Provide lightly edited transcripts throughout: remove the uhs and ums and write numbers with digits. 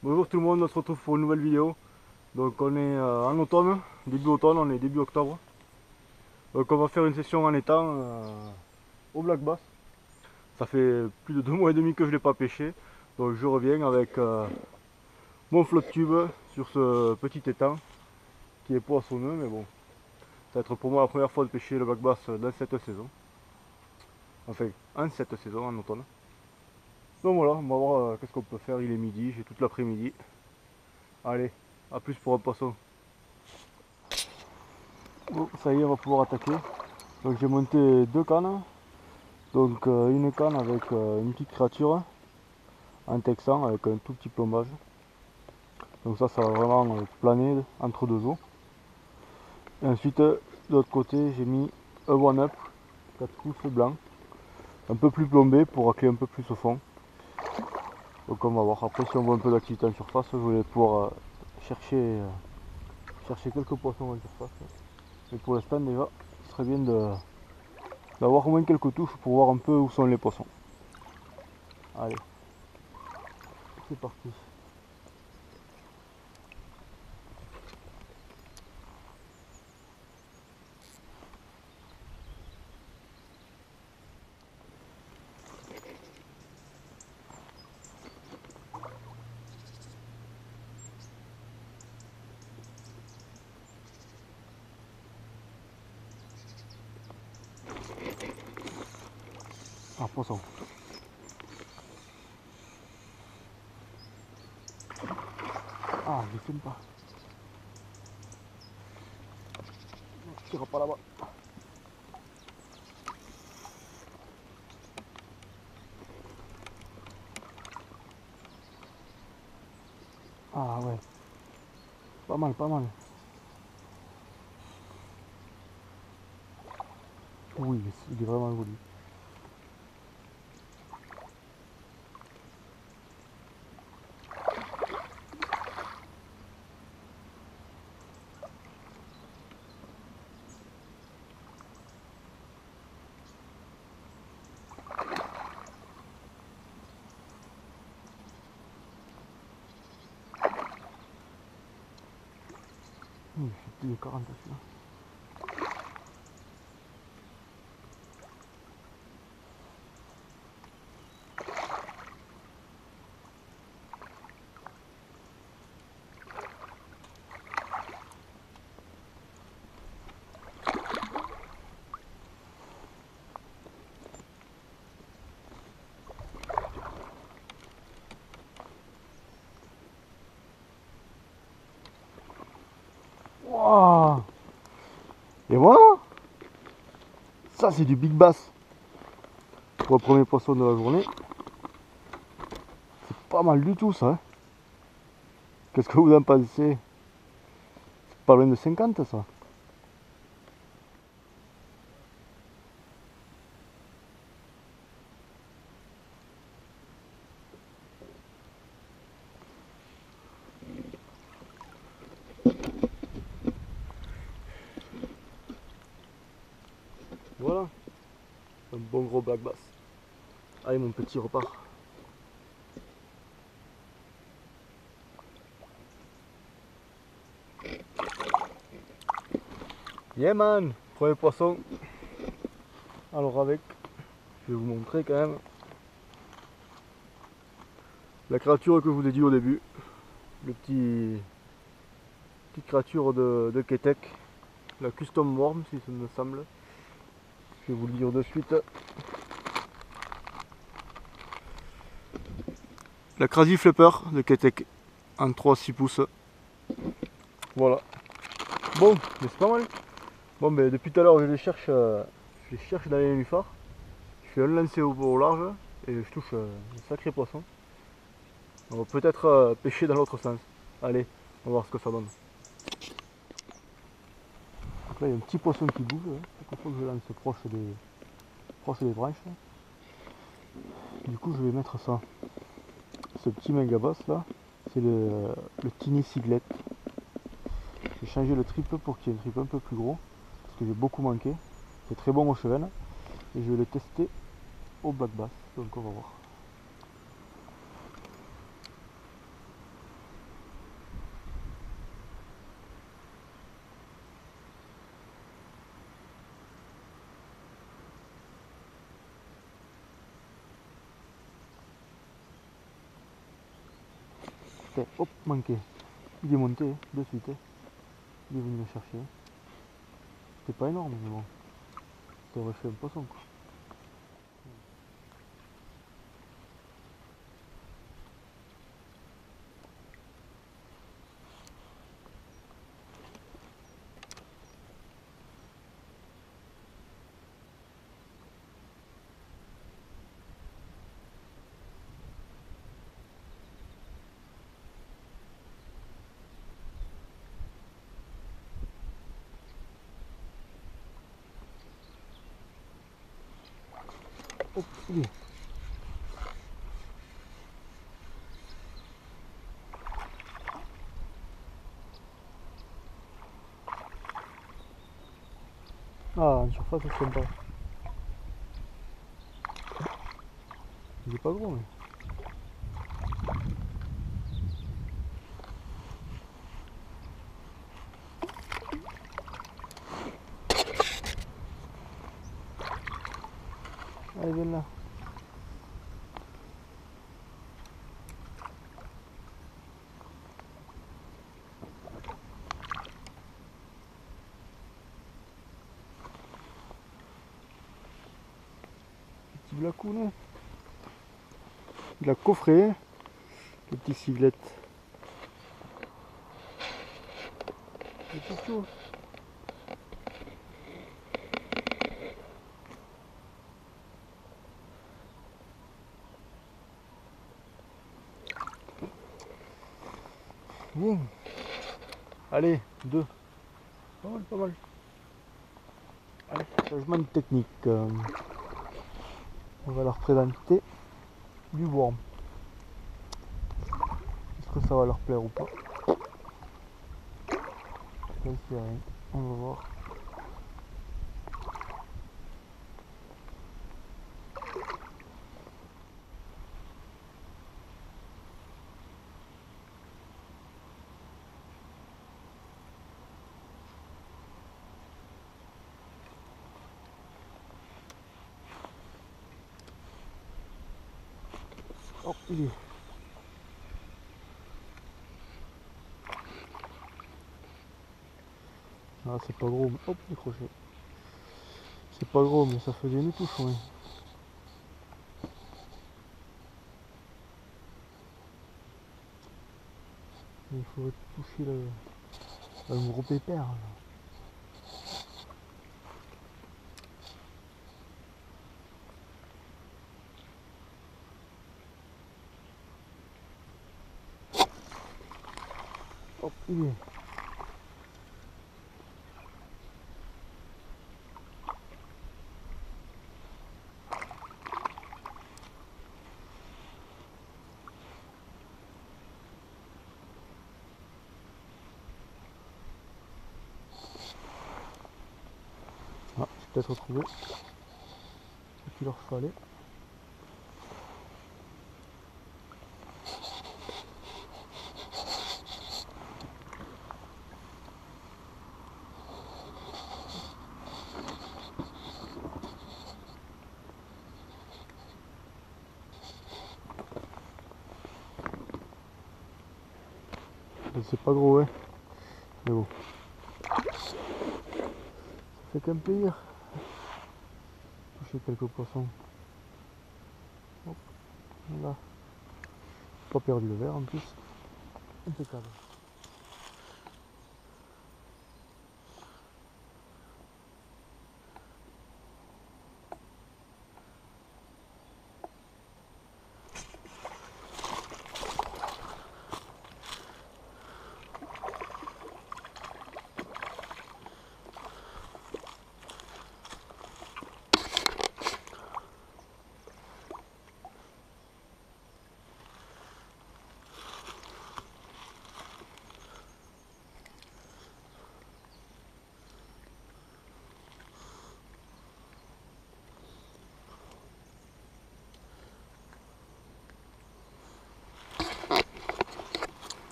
Bonjour tout le monde, on se retrouve pour une nouvelle vidéo. Donc on est en automne, début automne, on est début octobre. Donc on va faire une session en étang au Black Bass. Ça fait plus de 2 mois et demi que je ne l'ai pas pêché. Donc je reviens avec mon flotte tube sur ce petit étang qui est poissonneux, mais bon, ça va être pour moi la première fois de pêcher le Black Bass dans cette saison. Enfin, en cette saison, en automne. Donc voilà, on va voir qu'est-ce qu'on peut faire. Il est midi, j'ai toute l'après-midi. Allez, à plus pour un poisson. Bon, ça y est, on va pouvoir attaquer. Donc j'ai monté 2 cannes. Donc une canne avec une petite créature en texan avec un tout petit plombage. Donc ça va vraiment planer entre deux eaux. Et ensuite de l'autre côté j'ai mis un one-up 4 pouces blanc, un peu plus plombé pour racler un peu plus au fond. Donc on va voir, après si on voit un peu d'activité en surface, je vais pouvoir chercher quelques poissons en surface. Mais pour l'instant déjà, ce serait bien d'avoir au moins quelques touches pour voir un peu où sont les poissons. Allez, c'est parti. Ah, poisson. Ah, je ne filme pas. Je tire pas là-bas. Ah ouais, pas mal, pas mal. Oui, il est vraiment joli. Il fait plus de 40 celui-là. Waouh! Et voilà! Ça c'est du big bass. Pour le premier poisson de la journée. C'est pas mal du tout ça. Hein. Qu'est-ce que vous en pensez? C'est pas loin de 50 ça. Voilà. Un bon gros black bass. Allez mon petit repart. Yeah man! Premier poisson. Alors avec, je vais vous montrer quand même la créature que je vous ai dit au début. Le petite créature de Ketek. La custom worm si ça me semble. Je vais vous le dire de suite. La Crazy Flipper de Ketek en 3-6 pouces. Voilà. Bon, mais c'est pas mal. Bon, mais depuis tout à l'heure, je les cherche dans les nénuphars. Je fais un lancer au large et je touche un sacré poisson. On va peut-être pêcher dans l'autre sens. Allez, on va voir ce que ça donne. Donc là, il y a un petit poisson qui bouge. Hein. Chaque fois que je lance proche des branches. Du coup, je vais mettre ça. Ce petit mégabass là, c'est le Tiny Siglet. J'ai changé le trip pour qu'il y ait un trip un peu plus gros. Parce que j'ai beaucoup manqué. C'est très bon au cheval. Et je vais le tester au black bass. Donc on va voir. Putain, hop, manqué. Il est monté de suite. Il est venu le chercher. C'était pas énorme, mais bon. Ça aurait fait un poisson quoi. Hop, il est. Ah, en surface, c'est sympa. Il est pas gros, mais. Allez, viens là. Petit blacounet. Il a coffré les petits civlettes. C'est tout chaud. Bien. Allez, deux. Pas mal, pas mal. Allez, changement de technique. On va leur présenter du worm. Est-ce que ça va leur plaire ou pas? Ça c'est rien. On va voir. Oh, il est. Ah, c'est pas gros, mais hop, les crochets. C'est pas gros, mais ça faisait une touche, ouais. Il faudrait toucher le gros pépère. Là. Hop, il est. Ah, j'ai peut-être retrouvé ce qu'il leur fallait. C'est pas gros, ouais. Mais bon. Ça fait qu'un plaisir. Toucher quelques poissons. Hop, là. Pas perdu le verre en plus. Impeccable.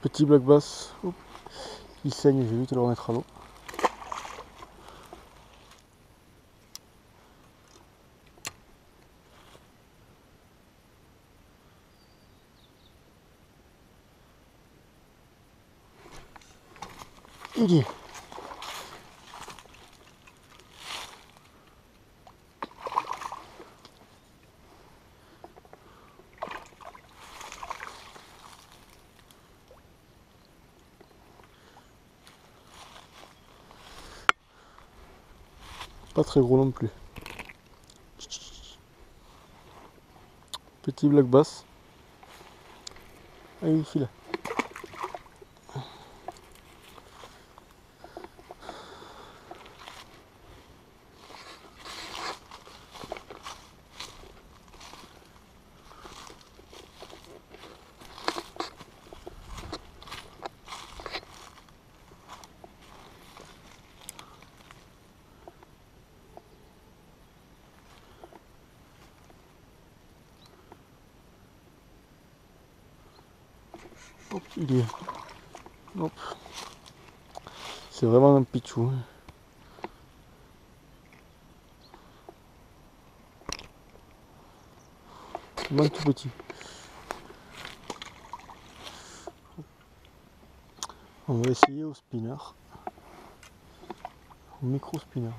Petit black bass. Hop. Il saigne, j'ai vu te le remettre à l'eau. il y est. Pas très gros non plus. Petit black bass. Ah, il file. Hop, il est. Hop. C'est vraiment un pichou. Vraiment tout petit. On va essayer au spinner. Au micro spinner.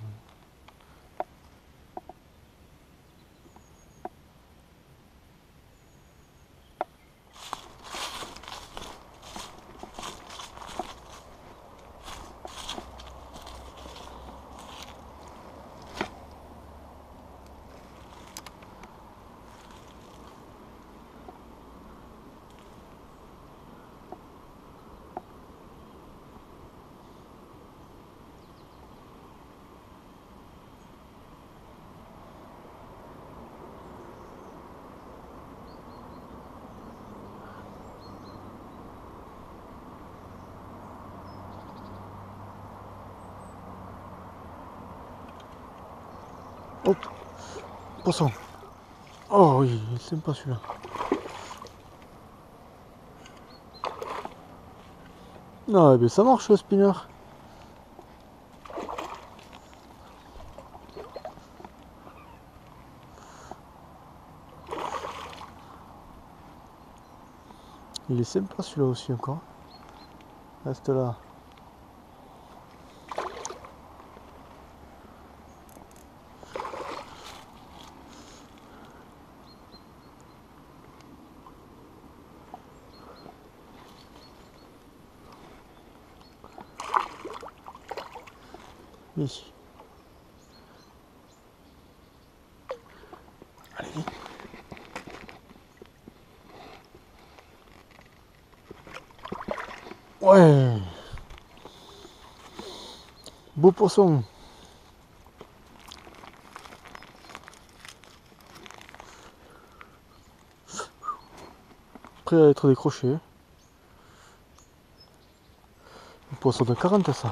Hop, poisson. Oh oui, il est sympa celui-là. Non, mais ça marche le spinner. Il est sympa celui-là aussi encore. Reste là. Ici. Allez, vite. Ouais. Beau poisson. Prêt à être décroché. Un poisson de 40 ça.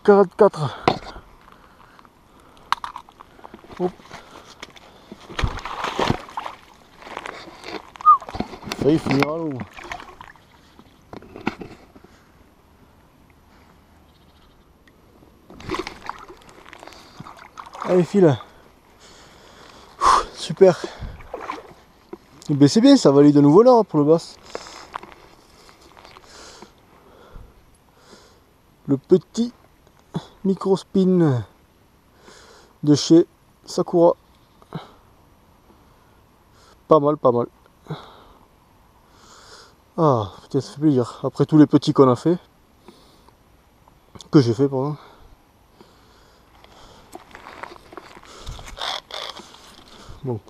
44. Hop. Failli finir à l'eau. Allez, file. Super. Et ben c'est bien, ça valide de nouveau l'heure pour le bass. Le petit micro spin de chez Sakura. Pas mal, pas mal. Ah, putain, ça fait plaisir. Après tous les petits qu'on a fait. Que j'ai fait, pardon. Bon,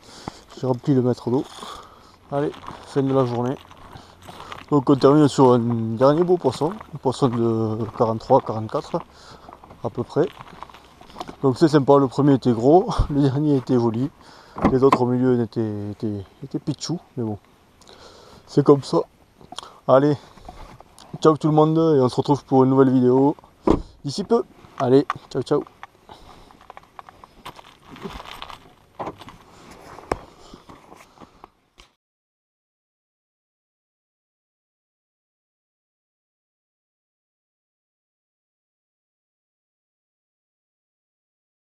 j'ai rempli le mètre d'eau. Allez, fin de la journée. Donc on termine sur un dernier beau poisson. Un poisson de 43-44 à peu près. Donc c'est sympa, le premier était gros, le dernier était joli. Les autres au milieu étaient pitchou, mais bon. C'est comme ça. Allez, ciao tout le monde et on se retrouve pour une nouvelle vidéo d'ici peu. Allez, ciao ciao.